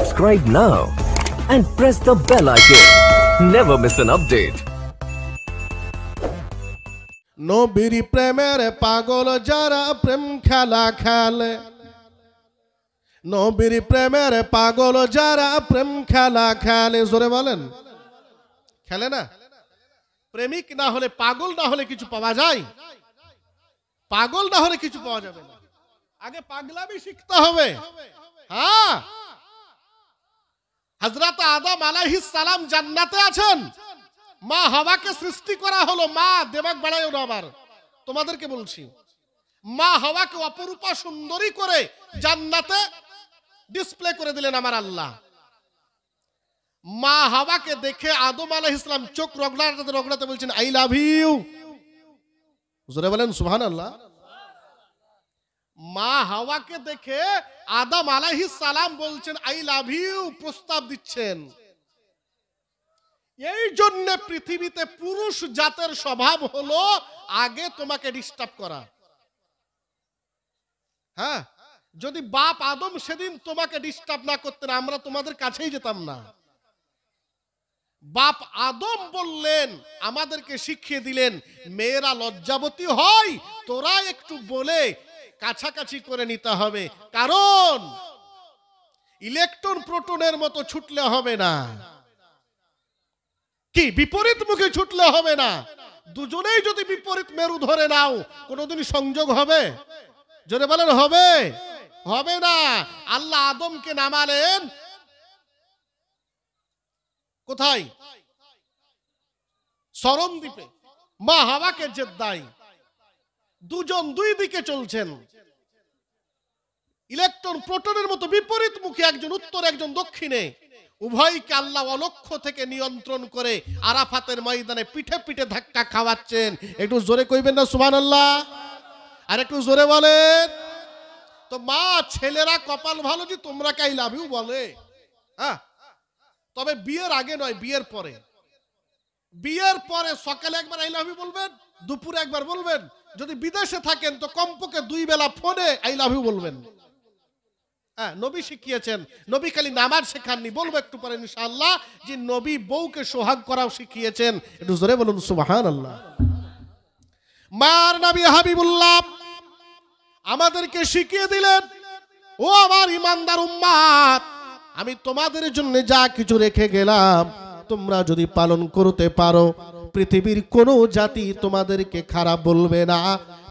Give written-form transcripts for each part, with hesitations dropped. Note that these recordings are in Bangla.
Subscribe now and press the bell icon. Never miss an update. নবীর প্রেমের পাগল যারা প্রেম খেলা খেলে, নবীর প্রেমের পাগল যারা প্রেম খেলা খেলে, জোরে বলেন খেলে না? প্রেমিক না হলে, পাগল না হলে কিছু পাওয়া যায়? পাগল না হলে কিছু পাওয়া যাবে না। আগে পাগলামি শিখতে হবে। হ্যাঁ, হযরত আদম আলাইহিস সালাম জান্নাতে আছেন, মা হাওয়াকে সৃষ্টি করা হলো। মা দেমাগ বাড়ায়ও না, আবার তোমাদেরকে বলছি, মা হাওয়াকে অপরূপা সুন্দরী করে জান্নাতে ডিসপ্লে করে দিলেন আমার আল্লাহ। মা হাওয়াকে দেখে আদম আলাইহিস সালাম চোখ রগড়াতে রগড়াতে বলছেন, আই লাভ ইউ। জোরে বলেন সুবহানাল্লাহ। মা হাওয়াকে দেখে আদম আলাইহিস সালাম বলছেন আই লাভ ইউ, প্রস্তাব দিচ্ছেন। এই জন্য পৃথিবীতে পুরুষ জাতের স্বভাব হলো আগে তোমাকে ডিস্টার্ব করা। হ্যাঁ, যদি বাপ আদম সেদিন তোমাকে ডিস্টার্ব না করতেন, আমরা তোমাদের কাছেই যেতাম না। বাপ আদম বললেন, আমাদেরকে শিখিয়ে দিলেন, মেয়েরা লজ্জাবতী হয়, তোরা একটু বলে কাছাকাছি করে নিতে হবে, কারণ ইলেকট্রন প্রোটনের মতো ছুটলে হবে না, কি বিপরীত মুখে ছুটলে হবে না। দুজনেই যদি বিপরীত মেরু ধরে নাও, কোনোদিন সংযোগ হবে? জোরে বলেন হবে? হবে না। আল্লাহ আদমকে নামালেন কোথায়? সরম দ্বীপে। মা হাওয়াকে জেদ্দায়। দুজন দুই দিকে চলছেন, ইলেকট্রন প্রোটনের মতো বিপরীত মুখে, একজন উত্তর একজন দক্ষিণে। উভয়কে আল্লাহ অলক্ষ্য থেকে নিয়ন্ত্রণ করে আরাফাতের ময়দানে পিঠে পিঠে ধাক্কা খাওয়াচ্ছেন। একটু জোরে কইবেন না সুবহানাল্লাহ? আর একটু জোরে বলেন। তো মা, ছেলেরা কপাল ভালো যে তোমরা কে আই লাভ ইউ বলে। হ্যাঁ, তবে বিয়ের আগে নয়, বিয়ের পরে। বিয়ের পরে সকালে একবার আই লাভ ইউ বলবেন, দুপুরে একবার বলবেন। যদি বিদেশে থাকেন তো কমপক্ষে 2 বেলা ফোনে আই লাভ ইউ বলবেন। হ্যাঁ, নবী শিখিয়েছেন। নবী খালি নামাজ শেখাননি, বলবো একটু পরে ইনশাআল্লাহ, যে নবী বউকে সোহাগ করাও শিখিয়েছেন। একটু জোরে বলুন সুবহানাল্লাহ। মার নবী হাবিবুল্লাহ আমাদেরকে শিখিয়ে দিলেন, ও আমার ইমানদার উম্মাত, আমি তোমাদের জন্য যা কিছু রেখে গেলাম, তোমরা যদি পালন করতে পারো, পৃথিবীর কোনো জাতি তোমাদেরকে খারাপ বলবে না,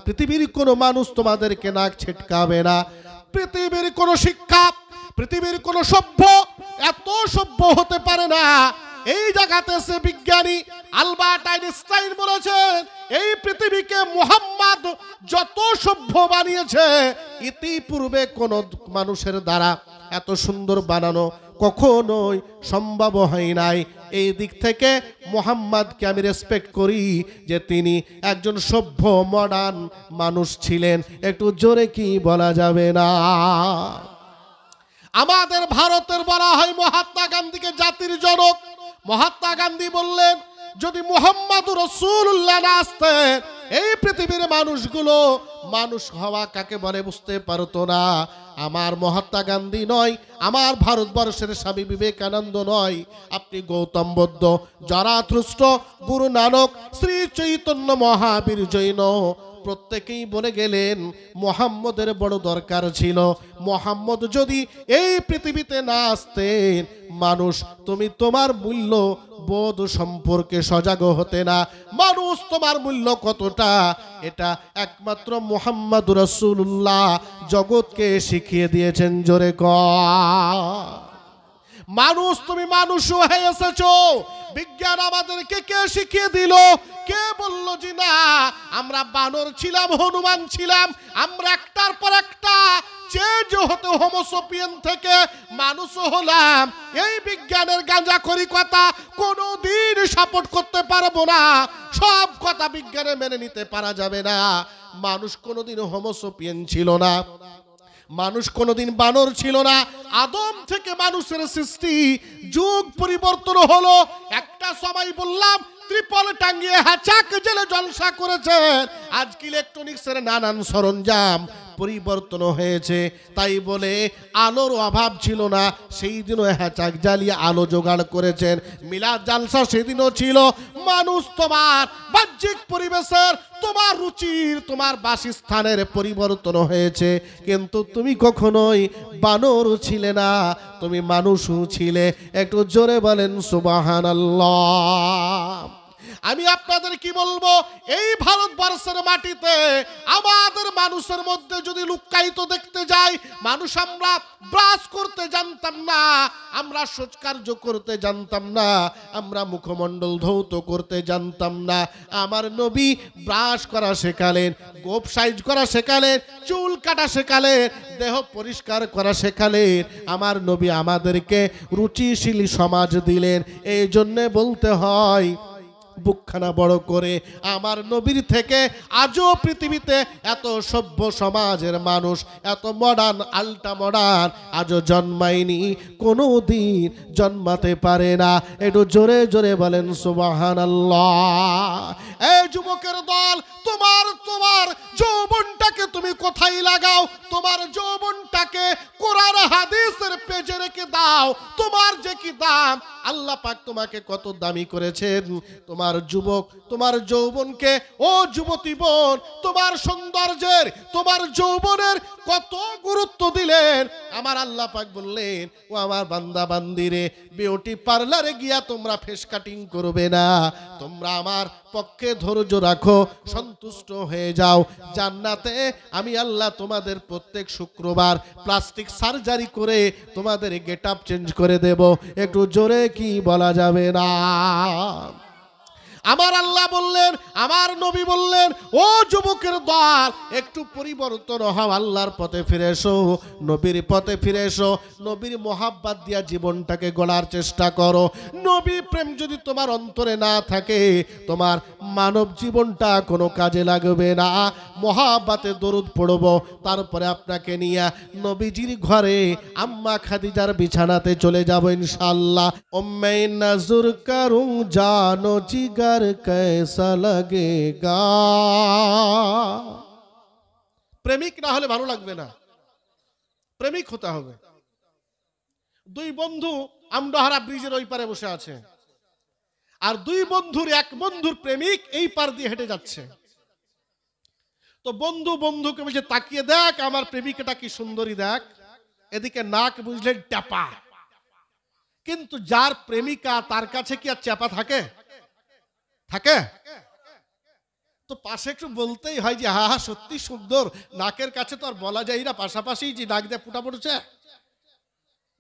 পৃথিবীর কোনো মানুষ তোমাদেরকে নাক ছিটকাবে না, পৃথিবীর কোনো শিক্ষা, পৃথিবীর কোনো সভ্য এত সভ্য হতে পারে না। এই জায়গাতে সে বিজ্ঞানী আলবার্ট আইনস্টাইন বলেছেন, এই পৃথিবীকে মুহাম্মদ যত সভ্য বানিয়েছে, ইতিপূর্বে কোন মানুষের দ্বারা এত সুন্দর বানানো কখনোই সম্ভব হয় নাই। এই দিক থেকে মুহাম্মদকে আমি রেসপেক্ট করি যে তিনি একজন সভ্য মডার্ন মানুষ ছিলেন। একটু জোরে কি বলা যাবে না? আমাদের ভারতের বলা হয় মহাত্মা গান্ধীকে জাতির জনক। মহাত্মা গান্ধী বললেন, যদি মুহাম্মদুর রাসূলুল্লাহ না আসতেন, এই পৃথিবীর মানুষগুলো মানুষ হওয়া কাকে বলে বুঝতে পারতো না। আমার মহাত্মা গান্ধী নয়, আমার ভারতবর্ষের স্বামী বিবেকানন্দ নয়, আপনি গৌতম বুদ্ধ, জরাথুস্ট্র, গুরু নানক, শ্রী চৈতন্য মহাবীর জৈন প্রত্যেকেই বলে গেলেন মুহাম্মদের বড় দরকার ছিল। মুহাম্মদ যদি এই পৃথিবীতে না আসতেন, মানুষ তুমি তোমার মূল্য বোধ সম্পর্কে সজাগ হতে না। মানুষ তোমার মূল্য কতটা, এটা একমাত্র মুহাম্মদুর রাসূলুল্লাহ জগৎকে শিখিয়ে দিয়েছেন। জোরে কর। মানুষ তুমি মানুষ হয়ে এসেছো, বিজ্ঞান আমাদেরকে কে শিখিয়ে দিল? কে বলল যে না আমরা বানর ছিলাম, হনুমান ছিলাম, আমরা একটার পর একটা চেঞ্জ হতে হোমোসেপিয়েন থেকে মানুষ হলাম? এই বিজ্ঞানের গাঁজাখড়ি কথা কোনোদিন সাপোর্ট করতে পারবো না। সব কথা বিজ্ঞানে মেনে নিতে পারা যাবে না। মানুষ কোনোদিন হোমোসেপিয়েন ছিল না, মানুষ কোনোদিন বানর ছিল না। আদম থেকে মানুষের সৃষ্টি, যুগ পরিবর্তন হলো। একটা সময় বললাম ত্রিপল টাঙ্গিয়ে হ্যাচাক জেলে জলসা করেছেন। আজকে ইলেকট্রনিক্সের নানান সরঞ্জাম পরিবর্তন হয়েছে। তাই বলে আলোর অভাব ছিল না, সেই দিনও হ্যাচাক জ্বালিয়ে আলো জোগাড় করেছেন। মিলাদ জালসা সেদিনও ছিল। মানুষ তোমার বাহ্যিক পরিবেশের, তোমার রুচির, তোমার বাসস্থানের পরিবর্তন হয়েছে, কিন্তু তুমি কখনোই বানর ছিলে না, তুমি মানুষও ছিলে। একটু জোরে বলেন সুবহানাল্লাহ। আমি আপনাদের কি বলবো, এই ভারতবর্ষের মাটিতে আমাদের মানুষের মধ্যে যদি লুক্কায়িত দেখতে যাই, মানুষ আমরা ব্রাশ করতে জানতাম না, আমরা শৌচকার্য করতে জানতাম না, আমরা মুখমণ্ডল ধৌত করতে জানতাম না। আমার নবী ব্রাশ করা শেখালেন, গোপ সাইজ করা শেখালেন, চুল কাটা শেখালেন, দেহ পরিষ্কার করা শেখালেন। আমার নবী আমাদেরকে রুচিশীল সমাজ দিলেন। এই জন্যে বলতে হয় বুকখানা বড় করে, আমার নবীর থেকে আজও পৃথিবীতে এত সভ্য সমাজের মানুষ, এত মডার্ন, আল্ট্রা মডার্ন আজও জন্মায়নি, কোনো দিন জন্মাতে পারে না। একটু জোরে জোরে বলেন সুবহানাল্লাহ। এই যুবকের দল, তোমার যৌবনটাকে তুমি কোথায় লাগাও? তোমার যৌবনটাকে কোরআন হাদিসের পেজে রেখে দাও। তোমার যে কি দাম, আল্লাহ পাক তোমাকে কত দামি করেছেন। তোমার যুবক, তোমার যৌবনকে, ও যুবতী বোন, তোমার সৌন্দর্যের, তোমার যৌবনের কত গুরুত্ব দিলেন। আমার আল্লাহ পাক বললেন, ও আমার বান্দা বান্দিরে, বিউটি পার্লারে গিয়া তোমরা ফেস কাটিং করবে না, তোমরা আমার পক্ষে ধৈর্য রাখো, সন্তুষ্ট হয়ে যাও। জান্নাতে আমি আল্লাহ তোমাদের প্রত্যেক শুক্রবার প্লাস্টিক সার্জারি করে তোমাদের গেট আপ চেঞ্জ করে দেব। একটু জোরে কি বলা যাবে না? আমার আল্লাহ বললেন, আমার নবী বললেন, ও যুবকের দল, একটু পরিবর্তন হও, আল্লাহর পথে ফিরে এসো, নবীর পথে ফিরে এসো, নবীর মোহাব্বত দিয়া জীবনটাকে গড়ার চেষ্টা করো। নবী প্রেম যদি তোমার অন্তরে না থাকে, তোমার মানব জীবনটা কোনো কাজে লাগবে না। মোহাব্বতে দরুদ পড়ব, তারপরে আপনাকে নিয়ে নবীজির ঘরে আম্মা খাদিজার বিছানাতে চলে যাব ইনশাআল্লাহ। উম্মে নজর করুঁ জানো জিগার कैसा लगेगा। প্রেমিক না হলে ভালো লাগবে না, প্রেমিক হতে হবে। দুই বন্ধু আমডাহারা ব্রিজের ওই পারে বসে আছে, আর দুই বন্ধুর এক বন্ধুর প্রেমিক এই পার দিয়ে হেঁটে যাচ্ছে। তো বন্ধু বন্ধুকে বলছে, তাকিয়ে দেখ আমার প্রেমিকাটা কি সুন্দরী দেখ। এদিকে নাক বুঝলেন ট্যাপা, কিন্তু যার প্রেমিকা তার কাছে কি আর চাপা থাকে? থাকে? তো পাশে একটু বলতেই হয় যে হা হা সত্যি সুন্দর, নাকের কাছে তো আর বলা যায় না, পাশাপাশি যে নাক দিয়ে ফুটা পড়ছে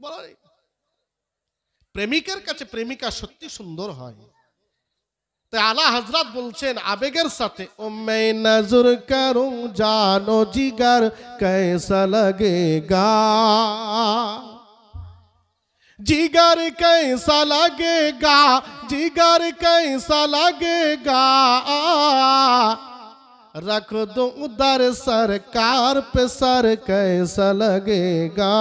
বলা। প্রেমিকের কাছে প্রেমিকা সত্যি সুন্দর হয়। তাই আলা হযরত বলছেন আবেগের সাথে, উম্মে নজর করুঁ জানো জিগার कैसा लगेगा, जिगर कैसा लगेगा, जिगर कैसा लगेगा, रख दो उधर सरकार पे सर कैसा लगेगा।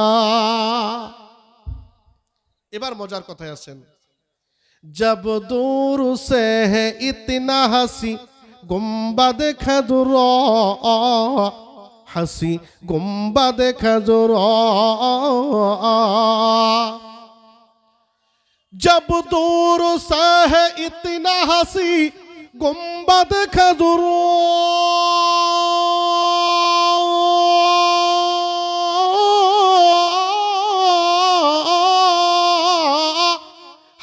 এবার মজার কথায় আছেন, जब दूर से है इतना हंसी गुम्बद खजुरा, हंसी गुम्बद खजुरा, जब दूर से है इतना हंसी गुम्बद खजुरा,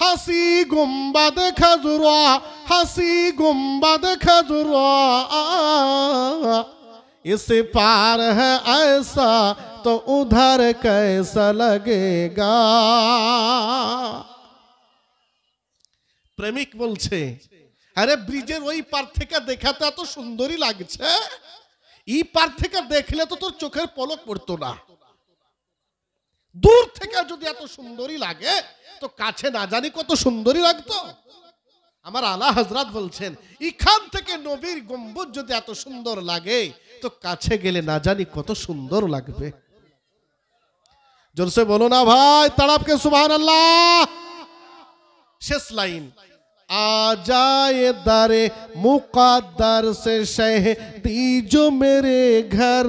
हंसी गुम्बद खजुरा, हंसी गुम्बद खजुरा, इस पार है ऐसा तो उधर कैसा लगेगा। প্রেমিক বলছে, আরে ব্রিজের ওই পার থেকে দেখাতে এত সুন্দরী লাগছে, এই পার থেকে দেখলে তো তোর চোখের পলক পড়তো না। দূর থেকে যদি এত সুন্দরী লাগে তো কাছে না জানি কত সুন্দরী লাগতো। আমার আলা হযরত বলছেন, এখান থেকে নবীর গম্বুজ যদি এত সুন্দর লাগে তো কাছে গেলে না জানি কত সুন্দর লাগবে। জোরসে বলো না ভাই, তাড়াপকে সুবহানাল্লাহ। শেষ লাইন, आ जाए दारे मुक़द्दर से शहदी जो मेरे घर,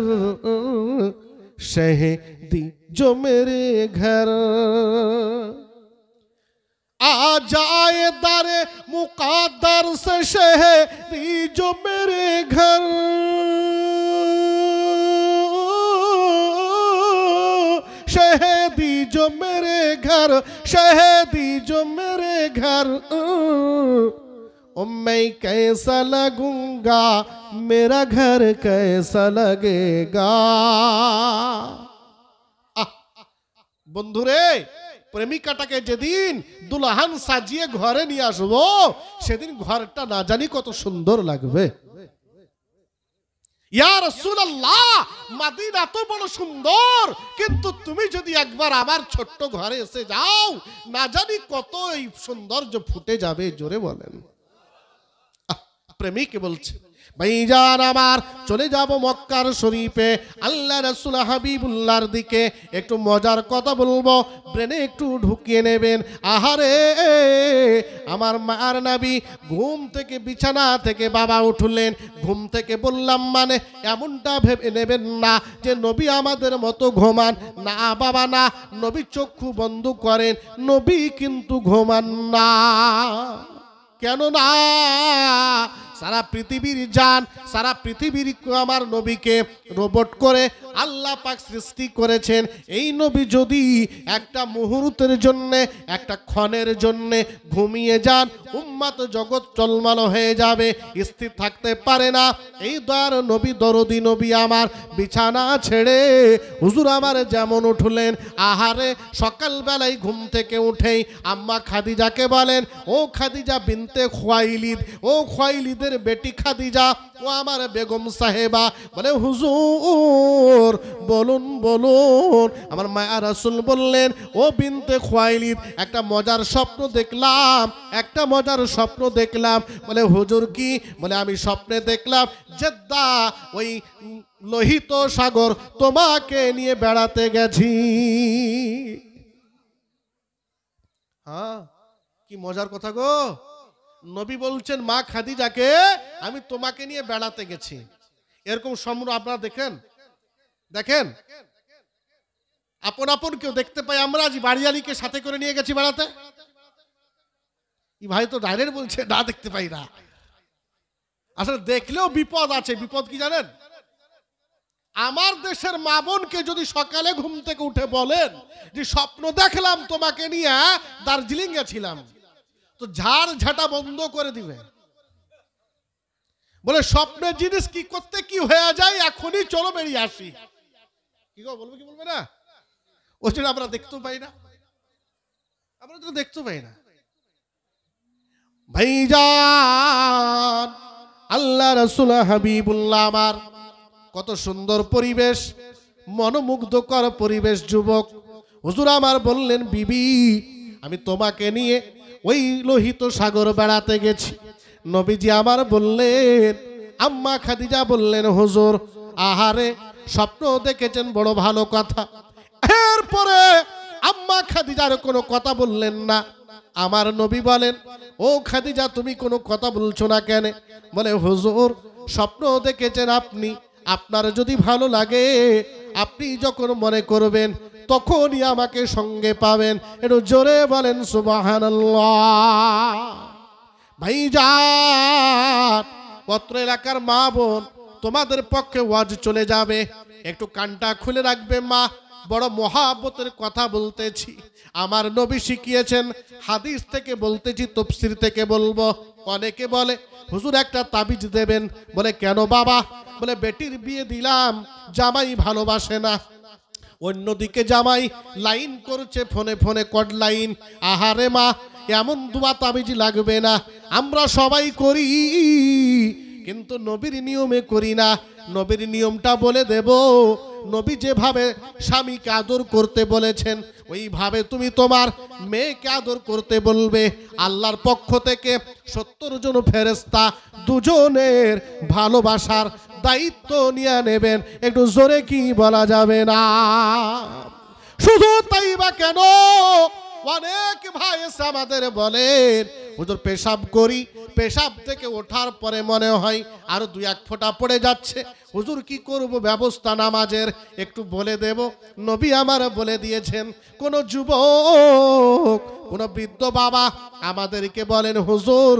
शहदी जो मेरे घर। आ जाए दारे मुक़द्दर से शहदी जो मेरे घर, शहदी जो मेरे घर, शहदी जो मेरे घर। ओ मैं कैसा लगूंगा, मेरा घर कैसा लगेगा। বন্ধুরে, প্রেমিকাটাকে যেদিন দুলহান সাজিয়ে ঘরে নিয়ে আসবো, সেদিন ঘরটা না জানি কত সুন্দর লাগবে। ইয়া রাসূলুল্লাহ, মদিনা তো বড় সুন্দর, কিন্তু তুমি যদি একবার আমার ছোট্ট ঘরে এসে যাও, না জানি কত এই সৌন্দর্য ফুটে যাবে। জোরে বলেন। প্রেমিক বলছে, ভাইজান আমার, চলে যাব মক্কার শরীফে, আল্লাহ রাসূল হাবিবুল্লাহর দিকে। একটু মজার কথা বলবো, ব্রেনে একটু ঢুকিয়ে নেবেন। আহারে, আমার মার নবী ঘুম থেকে, বিছানা থেকে বাবা উঠলেন। ঘুম থেকে বললাম মানে এমনটা ভেবে নেবেন না যে নবী আমাদের মতো ঘুমান। না বাবা না, নবী চক্ষু বন্ধ করেন, নবী কিন্তু ঘুমান না। কেন না? সারা পৃথিবীর জান, সারা পৃথিবীর আমার নবীকে রোবট করে আল্লাহ পাক সৃষ্টি করেছেন। এই নবী যদি একটা মুহূর্তের জন্যে, একটা ক্ষণের জন্যে ঘুমিয়ে যান, উম্মত জগৎ চলমাল হয়ে যাবে, স্থির থাকতে পারে না। এই দয়ার নবী, দরদি নবী আমার বিছানা ছেড়ে হুজুর আমার যেমন উঠলেন, আহারে সকালবেলায় ঘুম থেকে উঠেই আম্মা খাদিজাকে বলেন, ও খাদিজা বিনতে খুয়াইলিদ, ও খুয়াইলিদের বেটি খাদিজা, ও আমার বেগম সাহেবা, বলে হুজুর বলুন বলুন। আমার মায়া রাসূল বললেন, ও বিনতে খুয়াইলিদ, একটা মজার স্বপ্ন দেখলাম, একটা মজার স্বপ্ন দেখলাম। বলে হুজুর কি? বলে আমি স্বপ্নে দেখলাম জেদ্দা ওই লোহিত সাগর তোমাকে নিয়ে বেড়াতে গেছি। হ্যাঁ, কি মজার কথা গো। নবী বলছেন মা খাদিজাকে, আমি তোমাকে নিয়ে বেড়াতে গেছি। এরকম স্বপ্ন আপনারা দেখেন? দেখেন? আপন আপন কেউ দেখতে পাই আমরা? আজ বাড়িয়ালিকে সাথে করে নিয়ে গেছি বেড়াতে। ভাই তো ডাইরেক্ট বলছে না, দেখতে পাই না। আসলে দেখলেও বিপদ আছে। বিপদ কি জানেন? আমার দেশের মা বোনকে যদি সকালে ঘুম থেকে উঠে বলেন যে স্বপ্ন দেখলাম তোমাকে নিয়ে দার্জিলিং গেছিলাম, তো ঝাড় ঝাঁটা বন্ধ করে দিবে। বলে স্বপ্নের জিনিস কি করতে কি হয়ে যায়, এখনই চলো বেরিয়ে আসি। কি গো, বলবে কি বলবে না? ওই জন্য আমরা দেখতে পাই না, আমরা তো দেখতে পাই না। ভাইজান, আল্লাহ রাসূল হাবিবুল্লাহ আমার, কত সুন্দর পরিবেশ, মনোমুগ্ধকর পরিবেশ। যুবক হুজুর আমার বললেন, বিবি আমি তোমাকে নিয়ে ওই লোহিত সাগর বেড়াতে গেছি। নবীজি আমার বললেন, আম্মা খাদিজা বললেন, হুজুর আহারে স্বপ্ন দেখেছেন, বড় ভালো কথা। এরপরে আম্মা খাদিজার কোনো কথা বললেন না। আমার নবী বলেন, ও খাদিজা তুমি কোনো কথা বলছো না কেন? বলে হুজুর স্বপ্ন দেখেছেন আপনি, আপনার যদি ভালো লাগে আপনি যখন মনে করবেন তখনই আমাকে সঙ্গে পাবেন। একটু জোরে বলেন সুবহানাল্লাহ। ভাইজান, পত্র এলাকার মা বোন, তোমাদের পক্ষে ওয়াজ চলে যাবে, একটু কানটা খুলে রাখবে মা। বড় মহাব্বতের কথা বলতেছি, আমার নবী শিখিয়েছেন। হাদিস থেকে বলতেছি, তাফসীর থেকে বলবো। অনেকে বলে হুজুর একটা তাবিজ দেবেন। বলে কেন বাবা? বলে বেটির বিয়ে দিলাম, জামাই ভালোবাসে না। অন্যদিকে জামাই লাইন করছে ফোনে ফোনে, কড লাইন। আহারে মা, এমন দুয়া তাবিজ লাগবে না। আমরা সবাই করি, কিন্তু নবীর নিয়মে করি না। নবীর নিয়মটা বলে দেব। নবী যেভাবে স্বামীকে আদর করতে বলেছেন, ওইভাবে তুমি তোমার মেয়েকে আদর করতে বলবে। আল্লাহর পক্ষ থেকে 70 জন ফেরেশতা দুজনের ভালোবাসার দায়িত্ব নিয়ে নেবেন। একটু জোরে কি বলা যাবে না? শুধু তাই বা কেন, অনেক ভাই এসে আমাদের বলেন হুজুর পেশাব করি, পেশাব থেকে ওঠার পরে মনে হয় আরো 2-1 ফোঁটা পড়ে যাচ্ছে, হুজুর কি করব ব্যবস্থা নামাজের একটু বলে দেব। নবী আমার বলে দিয়েছেন, কোন যুবক কোন বৃদ্ধ বাবা আমাদেরকে বলেন হুজুর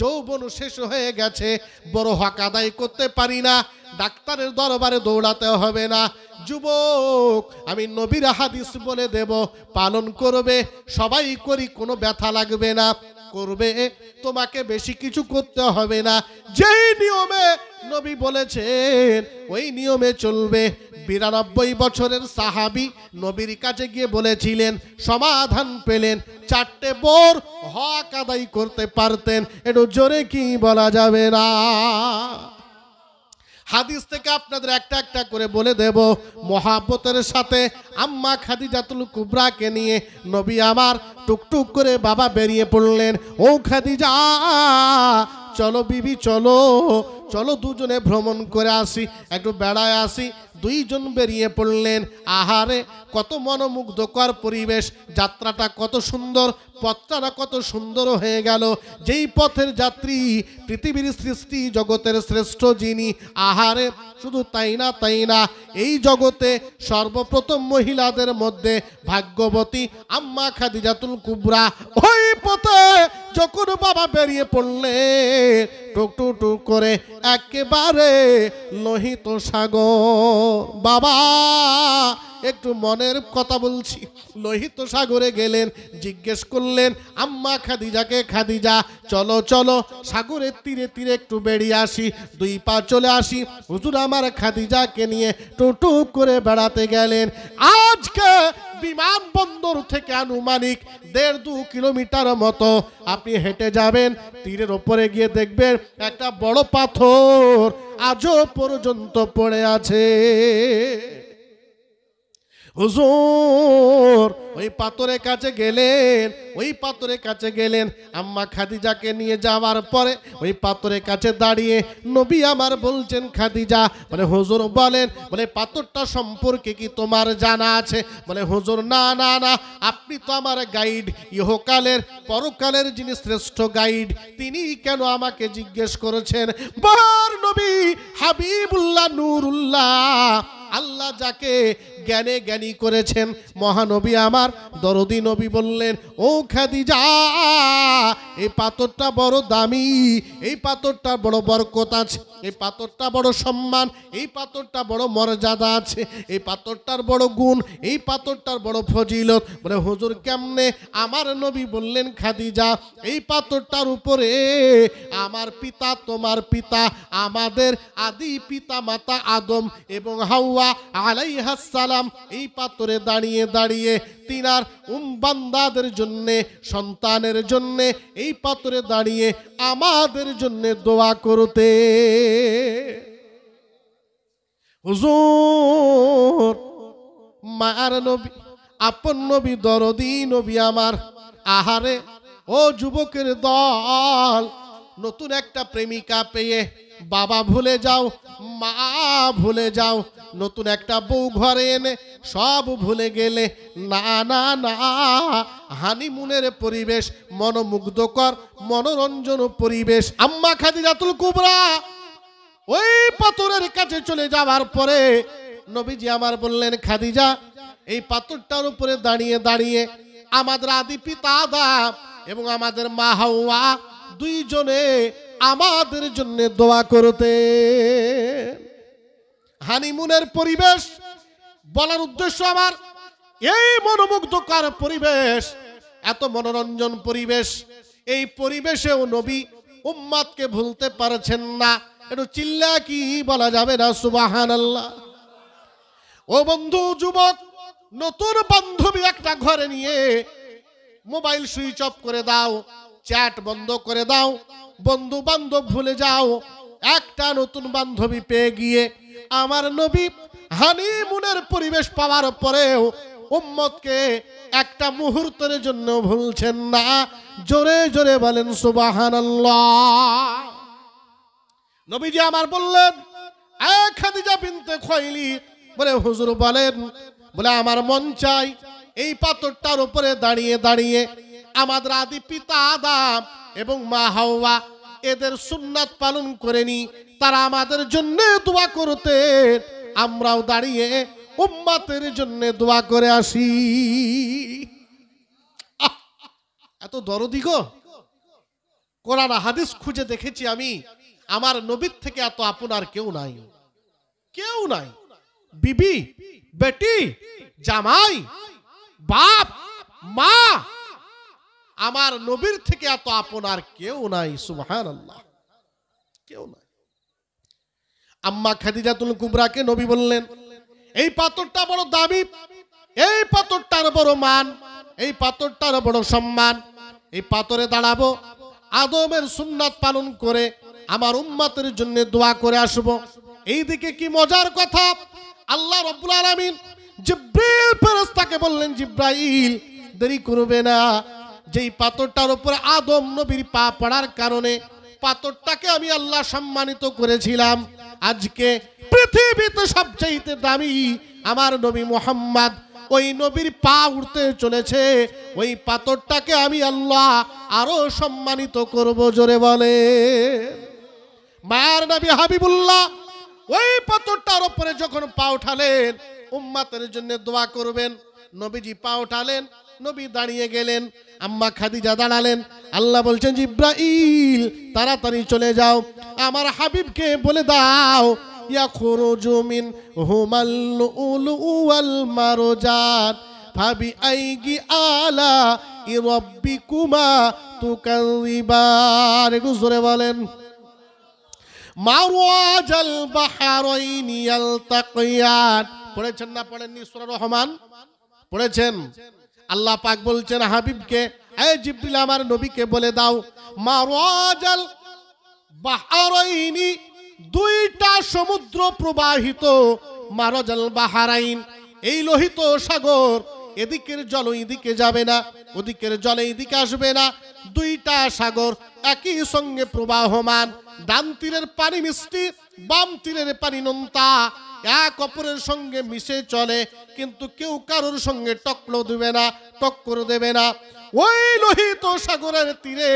যৌবন শেষ হয়ে গেছে, বড় হক আদায় করতে পারি না, ডাক্তারের দরবারে দৌড়াতে হবে না, যুবক আমি নবীর হাদিস বলে দেব, পালন করবে, সবাই করি, কোনো ব্যথা লাগবে না, করবে, তোমাকে বেশি কিছু করতে হবে না, যেই নিয়মে নবী বলেছেন ওই নিয়মে চলবে। 92 বছরের সাহাবী নবীর কাছে গিয়ে বলেছিলেন, সমাধান পেলেন, 4টে বোর হক আদায় করতে পারতেন, একটু জোরে কি বলা যাবে না? হাদিস থেকে আপনাদের একটা একটা করে বলে দেব। মহাব্বতের সাথে আম্মা খাদিজাতুল কুবরাকে নিয়ে নবী আমার টুকটুক করে বাবা বেরিয়ে পড়লেন। ও খাদিজা, চলো বিবি, চলো চলো দুজনে ভ্রমণ করে আসি, একটু বেড়ায় আসি। দুইজন বেরিয়ে পড়লেন। আহারে কত মনোমুগ্ধকর পরিবেশ, যাত্রাটা কত সুন্দর, পথটা কত সুন্দর হয়ে গেল। যেই পথের যাত্রী পৃথিবীর সৃষ্টি জগতের শ্রেষ্ঠ যিনি, আহারে শুধু তাই না, এই জগতে সর্বপ্রথম মহিলাদের মধ্যে ভাগ্যবতী আম্মা খাদিজাতুল কুবরা। ওই পথে যখন বাবা বেরিয়ে পড়লে টুক টুক করে একেবারে লোহিত সাগর, বাবা একটু মনের কথা বলছি, লোহিত সাগরে গেলেন, জিজ্ঞেস করলেন আম্মা খাদিজাকে, খাদিজা চলো চলো সাগরের তীরে তীরে একটু বেরিয়ে আসি, 2 পা চলে আসি। হুজুর আমার খাদিজাকে নিয়ে টুক করে বেড়াতে গেলেন। আজকে বিমানবন্দর থেকে আনুমানিক 1.5-2 কিলোমিটার মতো আপনি হেঁটে যাবেন, তীরের ওপরে গিয়ে দেখবেন একটা বড় পাথর আজও পর্যন্ত পড়ে আছে। হুজুর ওই পাথরের কাছে গেলেন, আম্মা খাদিজাকে নিয়ে যাওয়ার পরে ওই পাথরের কাছে দাঁড়িয়ে নবী আমার বলছেন, খাদিজা, বলে হুজুর বলেন, বলে পাথরটা সম্পর্কে কি তোমার জানা আছে? বলে হুজুর না, আপনি তো আমার গাইড, ইহকালের পরকালের যিনি শ্রেষ্ঠ গাইড, তিনি কেন আমাকে জিজ্ঞেস করেছেন? বার নবী হাবিবুল্লাহ নূরুল্লাহ, আল্লাহ যাকে জ্ঞানে জ্ঞানী করেছেন, মহানবী আমার দরদি নবী বললেন, ও খাদিজা, এই পাথরটা বড় দামি, এই পাথরটা বড় বরকত আছে, এই পাথরটা বড় সম্মান, এই পাথরটা বড় মর্যাদা আছে, এই পাথরটার বড় গুণ, এই পাথরটার বড় ফজিলত। বলে হুজুর কেমনে? আমার নবী বললেন, খাদিজা, এই পাথরটার উপরে আমার পিতা, তোমার পিতা, আমাদের আদি পিতা মাতা আদম এবং হাওয়া আলাইহিস সালাম এই পাথরে দাঁড়িয়ে দাঁড়িয়ে তিনার বান্দাদের জন্য, সন্তানের জন্য এই পাথরে দাঁড়িয়ে আমাদের জন্য দোয়া করতে। হুজুর মায়ার নবী, আপন নবী, দরদি নবী আমার, আহারে ও যুবকের দল, নতুন একটা প্রেমিকা পেয়ে বাবা ভুলে যাও, মা ভুলে যাও, নতুন একটা বউ ঘরে এনে সব ভুলে গেলে, না, হানিমুনের পরিবেশ, মনোমুগ্ধকর মনোরঞ্জন পরিবেশ। আম্মা খাদিজাতুল কুবরা ওই পাথরের কাছে চলে যাওয়ার পরে নবীজি আমার বললেন, খাদিজা, এই পাথরটার উপরে দাঁড়িয়ে দাঁড়িয়ে আমাদের আদি পিতা আদম এবং আমাদের মা হাওয়া দুইজনে আমাদের জন্য দোয়া করতে। হানিমুনের পরিবেশ বলার উদ্দেশ্য আমার, এই মনোমুগ্ধকর পরিবেশ, এত মনোরঞ্জন পরিবেশ, এই পরিবেশেও নবী উম্মতকে ভুলতে পারছেন না। একটু চিল্লা কি বলা যাবে না সুবহানাল্লাহ? ও বন্ধু যুবক, নতুন বান্ধবী একটা ঘরে নিয়ে মোবাইল সুইচ অফ করে দাও, চ্যাট বন্ধ করে দাও, বন্ধু বান্ধব ভুলে যাও। একটা নতুন বান্ধবী পেয়ে গিয়ে আমার নবী হানিমুনের পরিবেশ পাওয়ার পরেও উম্মতকে একটা মুহূর্তের জন্য ভুলছেন না। জোরে জোরে বলেন সুবহানাল্লাহ। নবীজি আমার বললেন, খাদিজা বিনতে খুয়াইলিদ, বলে হুজুর বলেন, বলে আমার মন চাই এই পাথরটার উপরে দাঁড়িয়ে দাঁড়িয়ে আমাদের আদি পিতা আদম এবং মা হাওয়া এদের সুন্নাত পালন করেনি, তারা আমাদের জন্য দোয়া করতেন, আমরাও দাঁড়িয়ে উম্মতের জন্য দোয়া করে আসি। এত দরদি গো, কোরআন হাদিস খুঁজে দেখেছি আমি, আমার নবীর থেকে এত আপনার কেউ নাই, কেউ নাই। বিবি, বেটি, জামাই, বাপ, মা, আমার নবীর থেকে এত আপনার কেউ নাই। সুবহানাল্লাহ, কেউ নাই। আম্মা খাদিজাতুল কুবরাকে নবী বললেন, এই পাথরটা বড় দামি, এই পাথরটার বড় মান, এই পাথরটার বড় সম্মান, এই পাথরে দাঁড়াবো, আদমের সুন্নাত পালন করে আমার উম্মতের জন্য দোয়া করে আসব। এইদিকে কি মজার কথা, আল্লাহ রাব্বুল আলামিন জিবরিল ফেরেশতাকে বললেন, জিবরাইল দেরি করবে না, যেই পাথরটার উপরে আদম নবীর পা পড়ার কারণে পাথরটাকে আমি আল্লাহ সম্মানিত করেছিলাম, আজকে পৃথিবীতে সবচেয়ে দামি আমার নবী মুহাম্মদ, ওই নবীর পা উঠতে চলেছে, ওই পাথরটাকে আমি আল্লাহ আরো সম্মানিত করব। জোরে বলে মায়ার নবী হাবিবুল্লাহ ওই পাথরটার উপরে যখন পা উঠালেন, উম্মতের জন্য দোয়া করবেন, নবীজি পা উঠালেন, নবী দাঁড়িয়ে গেলেন, আম্মা খাদিজা দাঁড়ালেন। আল্লাহ বলছেন, জিব্রাইল তাড়াতাড়ি চলে যাও, আমার হাবিবকে বলে দাও, ইয়াখরুজু মিন হুমাল লুলু ওয়াল মারজান ফাবি আইগি আলা রাব্বিকুমা তুকাযিবান। একটু জোরে বলেন, মারওয়াজাল বাহরাইনি ইয়ালতাকিয়ান। পড়েছেন না পড়েননি সূরা রহমান? পড়েছেন। আল্লাহ পাক বলছেন হাবিবকে, এই জিবরিল আমার নবীকে বলে দাও, মারওয়াজাল বাহরাইনি, দুইটা সমুদ্র প্রবাহিত, মারজাল বাহরাইন, এই লোহিত সাগর, এদিকের জল এদিকে যাবে না, ওদিকের জল এদিকে আসবে না, দুইটা সাগর একই সঙ্গে প্রবাহমান, ডান তীরের পানি মিষ্টি, বাম তীরের পানি নোনতা, এক অপরের সঙ্গে মিশে চলে, কিন্তু কেউ কারোর সঙ্গে টক্কর দেবে না। ওই লোহিত সাগরের তীরে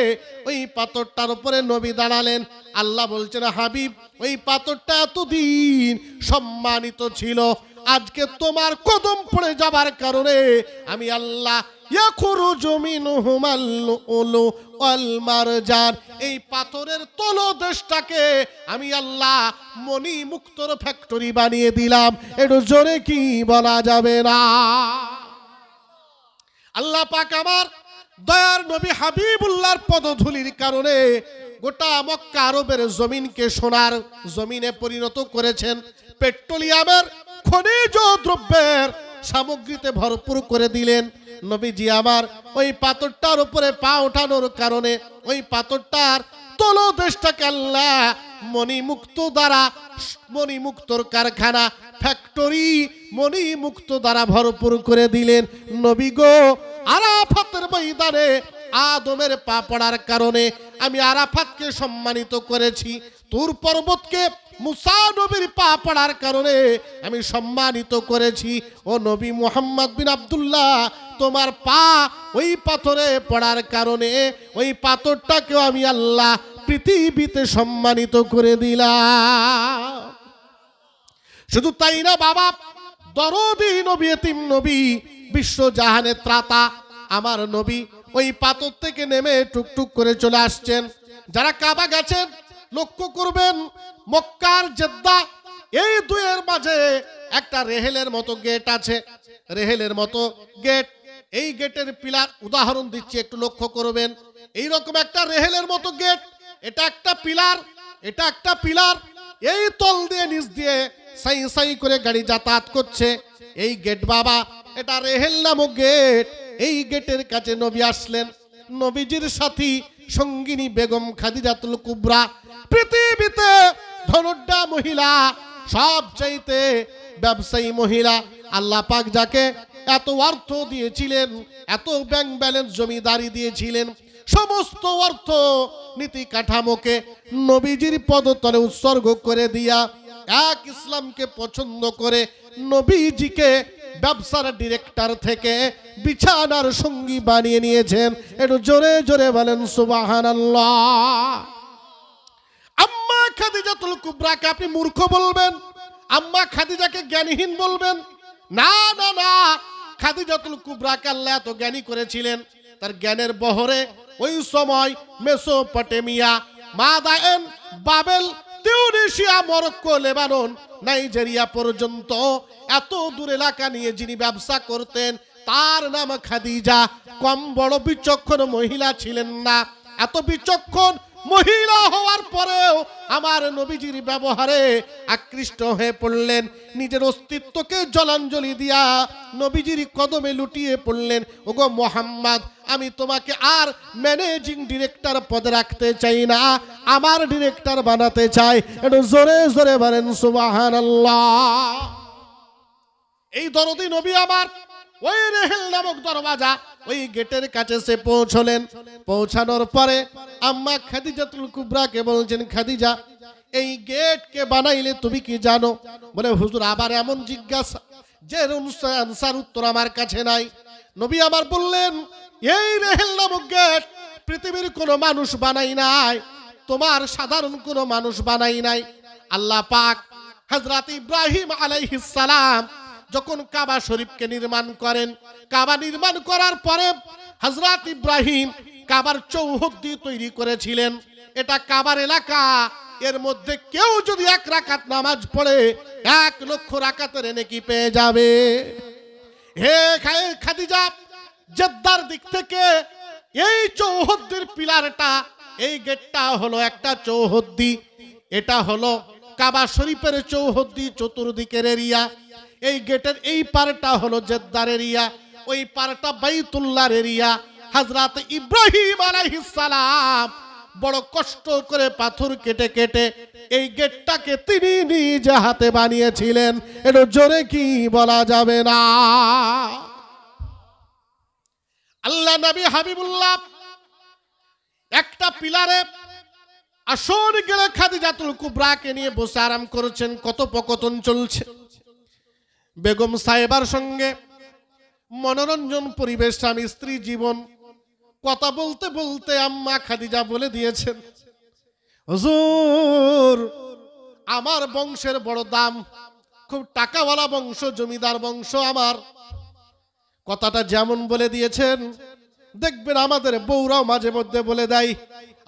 ওই পাথরটার উপরে নবী দাঁড়ালেন। আল্লাহ বলছেন, হাবিব ওই পাথরটা এতদিন সম্মানিত ছিল, আজকে তোমার কদম পড়ে যাবার কারণে আমি আল্লাহ ইয়াখরুজু মিনহুমাল লুলু ওয়াল মারজান, এই পাথরের তলদেশটাকে আমি আল্লাহ মণি মুক্তর ফ্যাক্টরি বানিয়ে দিলাম। একটু জোরে কি বলা যাবে না? আল্লাহ পাক আমার দয়ার নবী হাবিবুল্লাহর পদধূলির কারণে গোটা মক্কা আরবের জমিনকে সোনার জমিনে পরিণত করেছেন, পেট্রোলিয়ামের খনিজ দ্রব্যের সামগ্রীতে ভরপুর করে দিলেন। নবীজি আমার ওই পাথরটার উপরে পা ওঠানোর কারণে ওই পাথরটার তলদেশটাকে আল্লাহ মণিমুক্ত দ্বারা, মণিমুক্তর কারখানা, ফ্যাক্টরি মণিমুক্ত দ্বারা ভরপুর করে দিলেন। নবী গো, আরাফাতের ময়দানে আদমের পা পড়ার কারণে আমি আরাফাতকে সম্মানিত করেছি, তুর পর্বতকে মুসা নবীর পা পড়ার কারণে আমি সম্মানিত করেছি। ও নবী মুহাম্মদ বিন আব্দুল্লাহ, তোমার পা ওই পাথরে পড়ার কারণে ওই পাথরটাকেও আমি আল্লাহ পৃথিবীতে সম্মানিত করে দিলাম। শুধু তাই না বাবা, দরদি নবী, এতিম নবী, বিশ্বজাহানের ত্রাতা আমার নবী ওই পাথর থেকে নেমে টুকটুক করে চলে আসছেন। যারা কাবা গেছেন লক্ষ্য করবেন, মক্কার জেদ্দা এই দুয়ের মাঝে একটা রেহেলের মতো গেট আছে, রেহেলের মতো গেট, এই গেটের পিলার, উদাহরণ দিচ্ছি একটু লক্ষ্য করবেন, এইরকম একটা রেহেলের মতো গেট, এটা একটা পিলার, এটা একটা পিলার, এই তল দিয়ে নিচ দিয়ে সাই সাই করে গাড়ি যাতায়াত করছে। এই গেট বাবা, এটা রেহেল নামক গেট। এই গেটের কাছে নবী আসলেন, নবীজির সাথী সঙ্গিনী বেগম খাদিজাতুল কুবরা, পৃথিবীতে ধনুড্ডা মহিলা, সবচাইতে ব্যবসায়ী মহিলা। আল্লাহ পাক যাকে এত অর্থ দিয়েছিলেন, এত ব্যাংক ব্যালেন্স জমিদারি দিয়েছিলেন, সমস্ত অর্থ নীতি কাঠামোকে নবীজির পদতলে উৎসর্গ করে দিয়া এক ইসলামকে পছন্দ করে নবীজিকে ব্যবসার ডিরেক্টর থেকে বিছানার সঙ্গী বানিয়ে নিয়েছেন। একটু জোরে জোরে বলেন সুবহানাল্লাহ। আম্মা খাদিজাতুল কুবরাকে আপনি মূর্খ বলবেন, আম্মা খাদিজাকে জ্ঞানহীন বলবেন? না না না, খাদিজাতুল কুবরাকে আল্লাহ এত জ্ঞানী করেছিলেন, তার জ্ঞানের বহরে ওই সময় Mesopotamia, Madain, Babel, Tunisia, Morocco, Lebanon, Nigeria পর্যন্ত এত দূর এলাকা নিয়ে যিনি ব্যবসা করতেন তার নাম খাদিজা। কম বড় বিচক্ষণ মহিলা ছিলেন না। এত বিচক্ষণ মহিলা হওয়ার পরেও আমার নবীজির ব্যবহারে আকৃষ্ট হয়ে পড়লেন, নিজের অস্তিত্বকে জলাঞ্জলি দিয়া নবীজির কদমে লুটিয়ে পড়লেন। ওগো মোহাম্মদ, আমি তোমাকে আর ম্যানেজিং ডিরেক্টর পদে রাখতে চাই না, আমার ডিরেক্টর বানাতে চাই। একটু জোরে জোরে বলেন সুবহানাল্লাহ। এই দরদি নবী আমার ওই রেহেল নামক দরওয়াজা, ওই গেটের কাছে সে পৌঁছলেন। পৌঁছানোর পরে আম্মা খাদিজাতুল কুবরাকে বলছেন, খাদিজা, এই গেট কে বানাইলে তুমি কি জানো? বলে, হুজুর আবার এমন জিজ্ঞাসা যে আনসার উত্তর আমার কাছে নাই। নবী আমার বললেন, এই রেহেল নামক গেট পৃথিবীর কোনো মানুষ বানাই নাই, তোমার সাধারণ কোনো মানুষ বানাই নাই। আল্লাহ পাক হযরত ইব্রাহিম আলাইহিস সালাম যখন কাবা শরীফকে নির্মাণ করেন, কাবা নির্মাণ করার পরে হযরত ইব্রাহিম কাবার চৌহদ্দি তৈরি করেছিলেন। এটা কাবার এলাকা, এর মধ্যে কেউ যদি 1 রাকাত নামাজ পড়ে 1 লক্ষ রাকাতের নেকি পেয়ে যাবে। হে খাদিজা, জেদ্দার দিক থেকে এই চৌহদ্দির পিলারটা, এই গেটটা হলো একটা চৌহদ্দি। এটা হলো কাবা শরীফের চৌহদ্দি, চতুর্দিকের এরিয়া। এই গেটের এই পারটা হলো জেদ্দার এরিয়া, ওই পারটা বাইতুল্লাহর এরিয়া। হযরত ইব্রাহিম আলাইহিস সালাম বড় কষ্ট করে পাথর কেটে কেটে এই গেটটাকে তিনি নিজে হাতে বানিয়েছিলেন। এটা জোরে কি বলা যাবে না? আল্লাহ নবী হাবিবুল্লাহ একটা পিলারে আসন গেলে খাদিজাতুল কুবরাকে নিয়ে বসে আরাম করেছেন। কথোপকথন চলছে, বেগম সাহেবার সঙ্গে মনোরঞ্জন পরিবেশ, স্বামী স্ত্রী জীবন। কথা বলতে বলতে আম্মা খাদিজা বলে দিয়েছেন, হুজুর আমার বংশের বড় দাম, খুব টাকাওয়ালা বংশ, জমিদার বংশ আমার। কথাটা যেমন বলে দিয়েছেন, দেখবেন আমাদের বউরাও মাঝে মধ্যে বলে দেয়,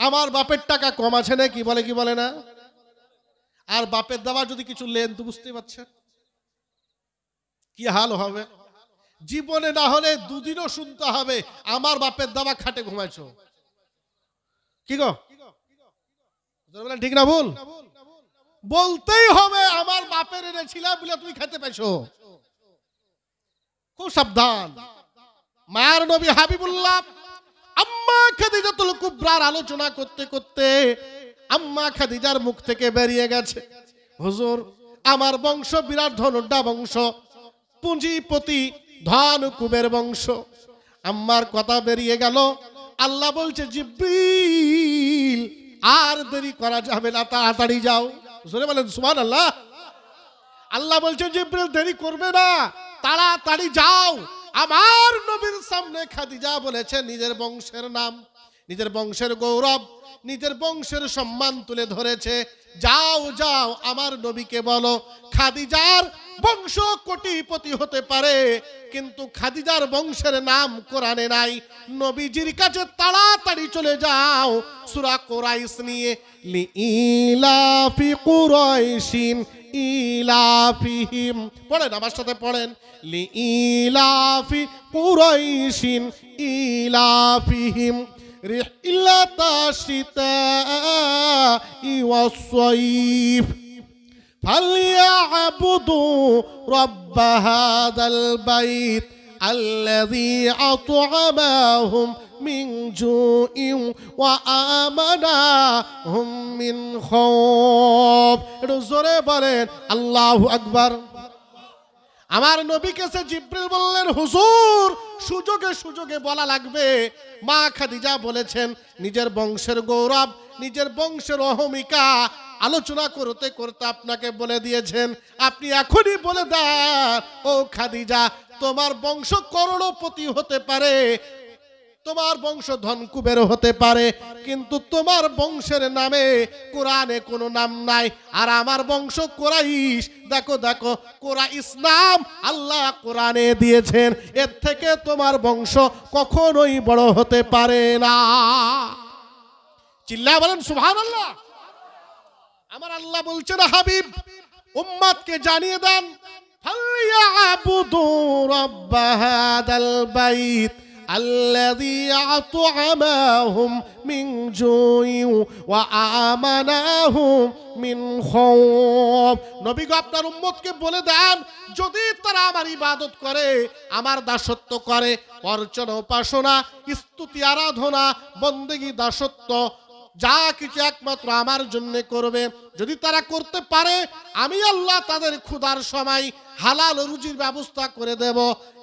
আমার বাপের টাকা কম আছে নাকি, বলে কি বলে না? আর বাপের দাবা যদি কিছু লেন তো বুঝতে পারছেন কি হাল হবে। জীবনে না হলে দুদিনও শুনতে হবে, আমার বাপের দাবা খাটে ঘুমাইছো। কি গো, ঠিক না ভুল? বলতেই হবে, আমার বাপের এনেছিলাম বলে তুমি খেতে পাইছো। খুব সাবধান। মায়ের নবী হাবিবুল্লাহ আম্মা খাদিজাতুল কুবরার আলোচনা করতে করতে আম্মা খাদিজার মুখ থেকে বেরিয়ে গেছে, হুজুর আমার বংশ বিরাট ধনুড্ডা বংশ, পুঁজিপতি ধন কুবের বংশ। আম্মার কথা বেরিয়ে গেল। আল্লাহ বলছে, জিবরিল আর দেরি করা যাবে না, তাড়াতাড়ি যাও। জোরে বলেন সুবহানাল্লাহ। আল্লাহ বলছে, জিবরিল দেরি করবে না, তাড়াতাড়ি যাও। আমার নবীর সামনে খাদিজা বলেছে নিজের বংশের নাম, নিজের বংশের গৌরব, নিজের বংশের সম্মান তুলে ধরেছে। যাও যাও আমার নবীকে বলো, খাদিজার বংশ কোটিপতি হতে পারে, কিন্তু খাদিজার বংশের নাম কোরআনে নাই। নবীজির কাছে তাড়াতাড়ি চলে যাও। সূরা কুরাইশ নিয়ে, লিইলাফি কুরাইশিন ইলাফিহিম, পড়েন আমার সাথে পড়েন, লিইলাফি কুরাইশিন ইলাফিহিম রিহলাতা শিতাই ওয়াস-সাইফ فليعبدوا رب هذا البيت الذي أطعمهم من جوع وآمنهم من خوف। জোরে বলেন আল্লাহু আকবার। আমার নবীকে সে জিবরিল বললেন, হুজুর সুযোগে সুযোগে বলা লাগবে। মা খাদিজা বলেছেন নিজের বংশের গৌরব, নিজের বংশের অহমিকা আলোচনা করতে করতে আপনাকে বলে দিয়েছেন, আপনি এখনই বলে দেন ও খাদিজা, তোমার বংশ করোড়পতি হতে পারে, তোমার বংশ ধনকুবের হতে পারে, কিন্তু তোমার বংশের নামে কোরআনে কোনো নাম নাই। আর আমার বংশ কুরাইশ, দেখো দেখো কুরাইশ নাম আল্লাহ কোরআনে দিয়েছেন, এর থেকে তোমার বংশ কখনোই বড় হতে পারে না। চিল্লায় বলেন সুবহানাল্লাহ। আমার আল্লাহ বলছেন, হাবিব উম্মতকে জানিয়ে দেন, ফালইয়াবুদু রাব্ব হাদাল বাইত الذي أطعمهم من جوع وآمنهم من خوف। নবী গো আপনার উম্মতকে বলে দেন, যদি তারা আমার ইবাদত করে, আমার দাসত্ব করে, অর্চনা উপাসনা স্তুতি আরাধনা বন্দেগী দাসত্ব যা কিছু একমাত্র আমার জন্য করবে, যদি তারা করতে পারে, আমি আল্লাহ তাদের ক্ষুধার সময় হালাল রুজির ব্যবস্থা করে দেব।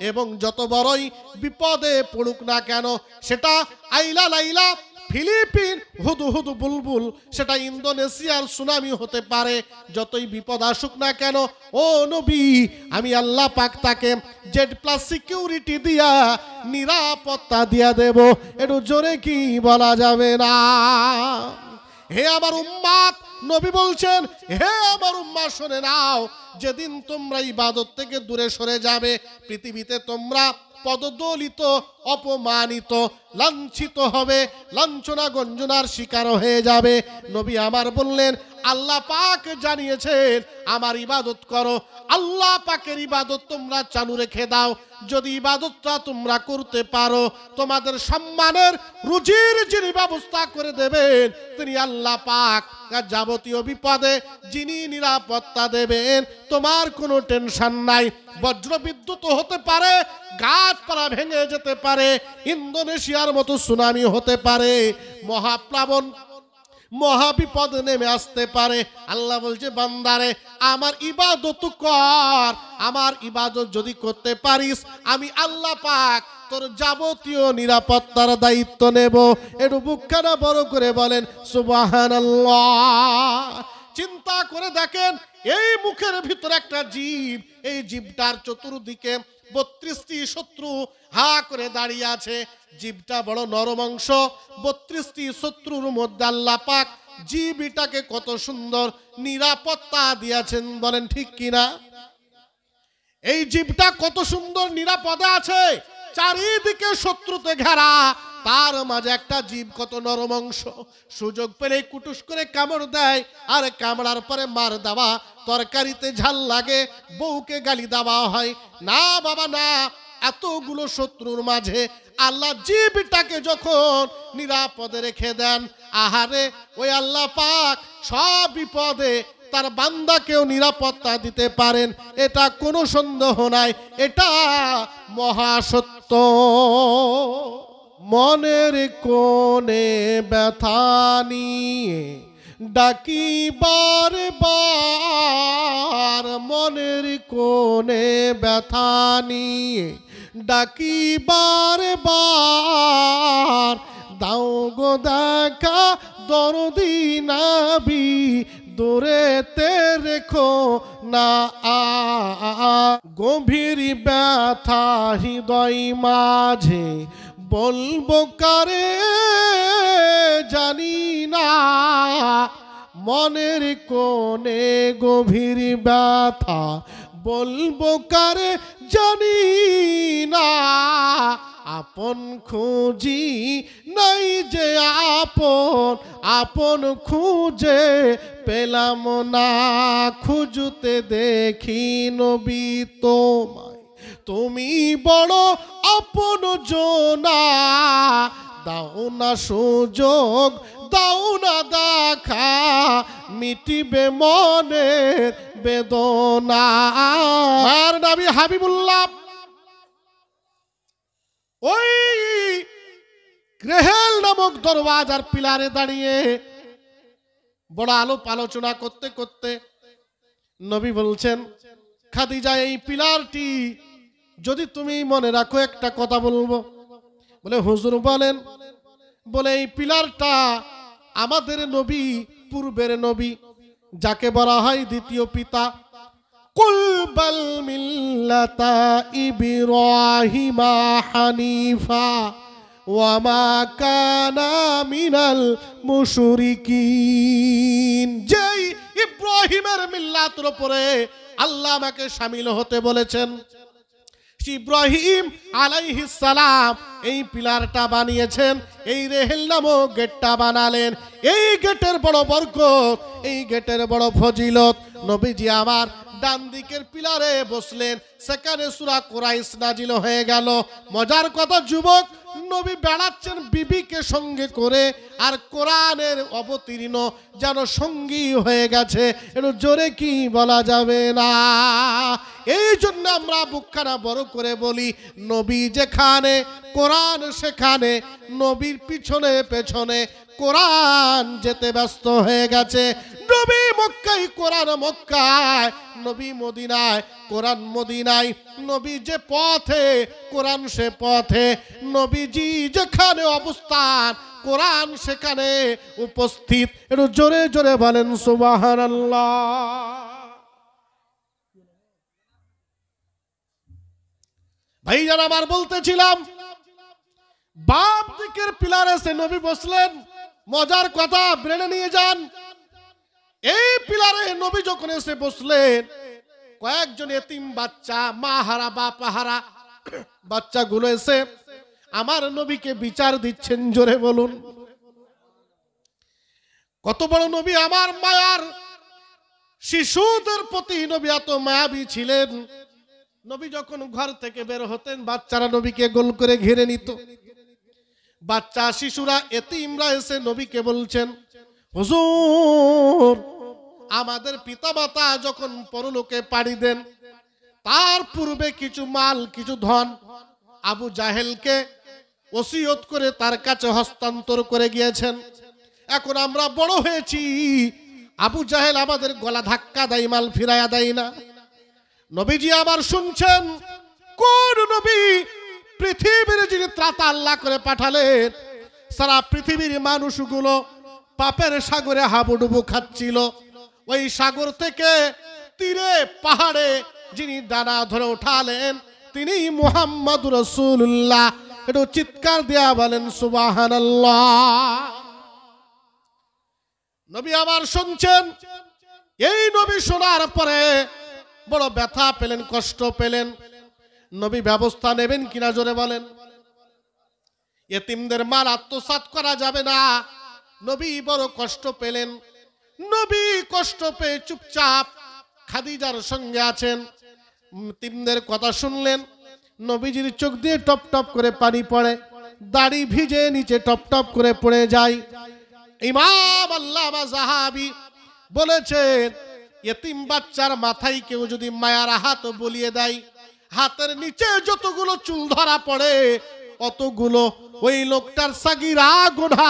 এবং যত বড়ই বিপদে পড়ুক না কেন, সেটা আইলা লাইলা ফিলিপিন হুদু বুলবুল, সেটা ইন্দোনেশিয়ার সুনামি হতে পারে, যতই বিপদ আসুক না কেন, ও নবী আমি আল্লাহ পাক তাকে জেড প্লাস সিকিউরিটি দিয়া নিরাপত্তা দিয়া দেব। একটু জোরে কি বলা যাবে না? হে আমার উম্মাত, নবী বলছেন, হে আমার উম্মাত শুনে নাও, যেদিন তোমরা ইবাদত থেকে দূরে সরে যাবে, পৃথিবীতে তোমরা পদদলিত, অপমানিত, লাঞ্ছিত হবে, লাঞ্ছনা গঞ্জনার শিকার হয়ে যাবে। নবী আমার বললেন, আল্লাহ পাক জানিয়েছেন আমার ইবাদত করো, আল্লাহ পাকের ইবাদত তোমরা চালু রেখে দাও। যদি ইবাদতটা তোমরা করতে পারো, তোমাদের সম্মানের রুজির যিনি ব্যবস্থা করে দেবেন তিনি আল্লাহ পাক। যাবতীয় বিপদে যিনি নিরাপত্তা দেবেন, তোমার কোনো টেনশন নাই। বজ্র বিদ্যুৎ হতে পারে, গাছপালা ভেঙে যেতে পারে, ইন্দোনেশিয়ার মতো সুনামি হতে পারে, মহাপ্লাবন মহাবিপদ নেমে আসতে পারে। আল্লাহ বলছে, বান্দারে আমার ইবাদত কর, আমার ইবাদত যদি করতে পারিস, আমি আল্লাহ পাক তোর যাবতীয় নিরাপত্তার দায়িত্ব নেব। একটু বুকখানা বড় করে বলেন সুবহানাল্লাহ। চিন্তা করে দেখেন, এই মুখের ভিতরে একটা জীব, এই জীবটার চতুর্দিকে 32টি শত্রু হা করে দাঁড়িয়ে আছে। জীবটা বড় নরমাংস, 32টি শত্রুর মধ্যে আল্লাহ পাক জীবটাকে কত সুন্দর নিরাপত্তা দিয়েছেন, বলেন ঠিক কিনা? এই জীবটা কত সুন্দর নিরাপদে আছে, চারিদিকে শত্রুতে ঘেরা, তার মাঝে একটা জীব কত নরমাংস, সুযোগ পেলে কুটুস করে কামড় দেয়, আর কামড়ার পরে মার দেওয়া, তরকারিতে ঝাল লাগে, বউকে গালি দেওয়া হয়। না বাবা না, এতগুলো শত্রুর মাঝে আল্লাহ জীবটাকে যখন নিরাপদে রেখে দেন, আহারে ওই আল্লাহ পাক সব বিপদে তার বান্দাকেও নিরাপত্তা দিতে পারেন, এটা কোনো সন্দেহ নাই, এটা মহাসত্য। মনের কোণে ব্যথা নিয়ে ডাকি বারবার, মনের কোণে ব্যথা নিয়ে ডাকি বারবার, দাও গো দেখা দরদি নবী, দূরেতে রেখো না। গভীর ব্যথা হৃদয় মাঝে বলবো কারে জানি না, মনের কোণে গভীর ব্যথা বলবো কারে জানি না। আপন খুঁজি নাই যে আপন, আপন খুঁজে পেলাম না, খুঁজতে দেখি নবী তোমায়, তুমি বড় আপন জনা, দাও না সুযোগ, দাও না দেখা, মিটিবে মনের বেদনা। আর নবী হাবিবুল্লাহ ওই গ্রেহেল নামক দরওয়াজার পিলারে দাঁড়িয়ে বড় আলোচনা করতে করতে নবী বলছেন, খাদিজা এই পিলারটি যদি তুমি মনে রাখো একটা কথা বলবো। বলে হুজুর বলেন। বলে এই পিলারটা আমাদের নবী, পূর্বের নবী যাকে বলা হয় দ্বিতীয় পিতা। কুল বাল মিল্লাতা ইব্রাহিমা হানিফা ওয়া মা কানা মিনাল মুশরিকিন। যেই ইব্রাহিমের মিল্লাতের উপরে আল্লাহ আমাকে শামিল হতে বলেছেন, ইব্রাহিম আলাইহিস সালাম এই পিলারটা বানিয়েছেন, এই রেহেল নামক গেটটা বানালেন। এই গেটের বড় বরকত, এই গেটের বড় ফজিলত। নবীজি আমার ডান দিকের পিলারে বসলেন, সেখানে সূরা কুরাইশ নাজিল হয়ে গেল। মজার কথা যুবক, নবী বেড়াচ্ছেন বিবিকে সঙ্গে করে, আর কোরআনের অবতীর্ণ যেন সঙ্গী হয়ে গেছে। একটু জোরে কি বলা যাবে না? এই জন্য আমরা বুকখানা বড় করে বলি, নবী যেখানে কোরআন সেখানে, নবীর পিছনে পেছনে কোরআন যেতে ব্যস্ত হয়ে গেছে। নবী মক্কায় কোরআন মক্কায়, নবী মদিনায় কোরআন মদিনায়। নবী যে পথে কোরআন সে পথে, নবীজি যেখানে অবস্থান কোরআন সেখানে উপস্থিত। একটু জোরে জোরে বলেন সুবহানাল্লাহ। ভাইজান আমার বলতেছিলাম, বাম দিকের পিলারে সে নবী বসলেন। মজার কথা ব্রেনে নিয়ে যান। এই পিলারে নবী যখন এসে বসলেন, কয়েকজন এতিম বাচ্চা, মা হারা বাপ হারা বাচ্চাগুলো এসে আমার নবীকে বিচার দিচ্ছেন। জোরে বলুন, কত বড় নবী! আমার মায়ার শিশুদের প্রতি নবী এত মায়াবী ছিলেন। নবী যখন ঘর থেকে বের হতেন, বাচ্চারা নবীকে গোল করে ঘিরে নিত। বাচ্চা শিশুরা এতিমরা এসে নবীকে বলছেন, হুজুর, আমাদের পিতামাতা যখন পরলোকে পাড়ি দেন, তার পূর্বে কিছু মাল কিছু ধন আবু জাহেলকে ওসিয়ত করে তার কাছে হস্তান্তর করে গিয়েছেন। এখন আমরা বড় হয়েছি, আবু জাহেল আমাদের গলা ধাক্কা দেয়, মাল ফিরাইয়া দেয় না। নবীজি আবার শুনছেন, কোন নবী? পৃথিবীর যিনি ত্রাতা আল্লাহ করে পাঠালেন, সারা পৃথিবীর মানুষগুলো পাপের সাগরে হাবুডুবু খাচ্ছিল। ওই সাগর থেকে তীরে পাহাড়ে যিনি ডানা ধরে উঠালেন, তিনি মুহাম্মদুর রাসূলুল্লাহ। একটু চিৎকার দেয়া বলেন সুবহানাল্লাহ। নবী আবার শুনছেন। এই নবী শোনার পরে বড় ব্যথা পেলেন, কষ্ট পেলেন। নবী ব্যবস্থা নেবেন কিনা জোরে বলেন? এতিমদের মাল আত্মসাৎ করা যাবে না। নবী বড় কষ্ট পেলেন। নবী কষ্ট পেয়ে চুপচাপ খাদিজার সঙ্গে আছেন, এতিমদের কথা শুনলেন। নবীজির চোখ দিয়ে টপ টপ করে পানি পড়ে, দাড়ি ভিজে নিচে টপ টপ করে পড়ে যায়। ইমাম আল্লামা যাহাবী বলেছেন, এতিম বাচ্চার মাথায় কেউ যদি মায়ার হাত বলিয়ে দেয়, হাতের নিচে যতগুলো চুল ধরা পড়ে অতগুলো ওই লোকটার সাগীরা গুনাহ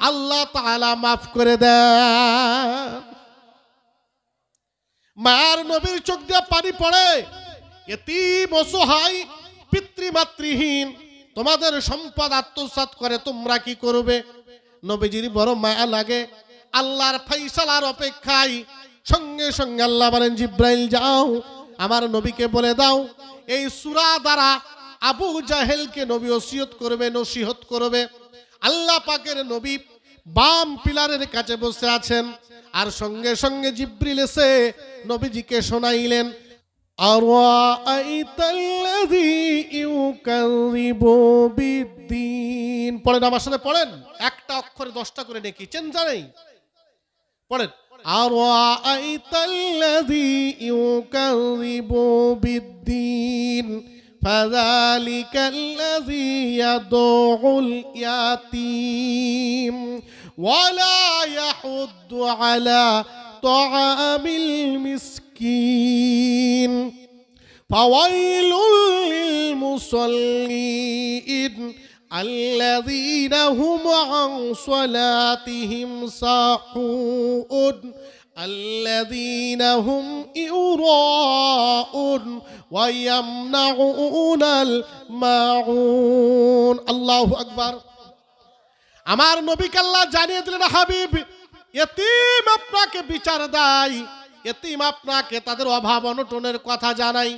আল্লাহ তাআলা মাফ করে দেন। মায়ার নবীর চোখ দিয়ে পানি পড়ে। এতিম অসহায় পিতৃমাতৃহীন তোমাদের সম্পদ আত্মসাৎ করে তোমরা কি করবে? নবীজির বড় মায়া লাগে। আল্লাহর ফয়সালার অপেক্ষায় সঙ্গে সঙ্গে আল্লাহ বলেন, জিব্রাইল যাও আমার নবীকে বলে দাও, এই সূরা দ্বারা আবু জাহেলকে নবী ওসিয়ত করবে, নসিহত করবে। আল্লাহ পাকের নবী বাম পিলারের কাছে বসে আছেন, আর সঙ্গে সঙ্গে জিব্রিল এসে নবীজিকে শোনাইলেন, আরাআইতাল্লাযী ইউকাযযিবু বিদ্দীন। পড়েন আমার সাথে, পড়েন। একটা অক্ষরে 10টা করে নেকি, চিন্তা নেই। পড়েন, আরাআইতাল্লাযী ইউকাযযিবু বিদ্দীন ফাযালিকাল্লাযী ইয়াদউল ইয়াতীম ওয়ালা ইয়াহুদ্দু আলা তাআমিল মিসকিন ফাওয়াইলুল লিল মুসাল্লিন আল্লাযীনা হুম আন সালাতিহিম সাহুন আল্লাযীনা হুম ইউরাউন ওয়া ইয়ামনাউনাল মাউন। আল্লাহু আকবার। আমার নবীকে আল্লাহ জানিয়ে দিলেন, হাবিব এতিম আপনাকে বিচার দেয়, এতিম আপনাকে তাদের অভাব অনটনের কথা জানাই,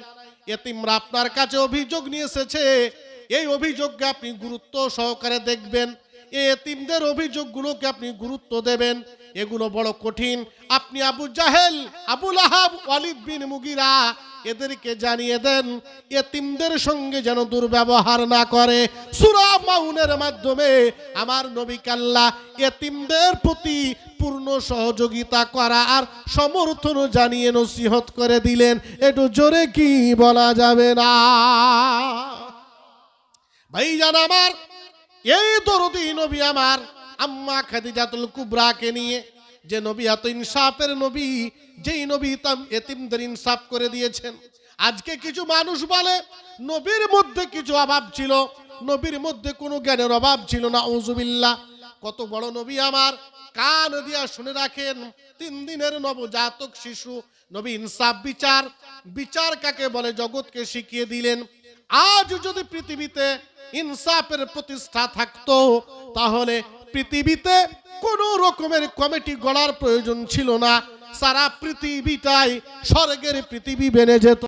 এতিমরা আপনার কাছে অভিযোগ নিয়ে এসেছে, এই অভিযোগকে আপনি গুরুত্ব সহকারে দেখবেন, এই এতিমদের অভিযোগগুলোকে আপনি গুরুত্ব দেবেন। এগুলো বড় কঠিন। আপনি আবু জাহেল, আবু লাহাব, ওয়ালিদ বিন মুগিরা এদেরকে জানিয়ে দেন এতিমদের সঙ্গে যেন দুর্ব্যবহার না করে। সূরা মাউনের মাধ্যমে আমার নবীকে আল্লাহ এতিমদের প্রতি পূর্ণ সহযোগিতা করা আর সমর্থন জানিয়ে নসিহত করে দিলেন। একটু জোরে কি বলা যাবে না? ভাইজান আমার, এই দরদি নবী আমার আম্মা খাদিজাতুল কুবরাকে নিয়ে, যে নবী এত ইনসাফের নবী, যেই নবী এতিমদের ইনসাফ করে দিয়েছেন। আজকে কিছু মানুষ বলে নবীর মধ্যে কিছু অভাব ছিল, নবীর মধ্যে কোনো জ্ঞানের অভাব ছিল না। আউযুবিল্লাহ। কত বড় নবী আমার, কান দিয়া শুনে রাখেন। 3 দিনের নবজাতক শিশু নবী ইনসাফ বিচার, বিচার কাকে বলে জগৎকে শিখিয়ে দিলেন। আজ যদি পৃথিবীতে ইনসাফের প্রতিষ্ঠা থাকতো, তাহলে পৃথিবীতে কোন রকমের কমিটি গড়ার প্রয়োজন ছিল না। সারা পৃথিবীটাই স্বর্গের পৃথিবী বেনে যেত।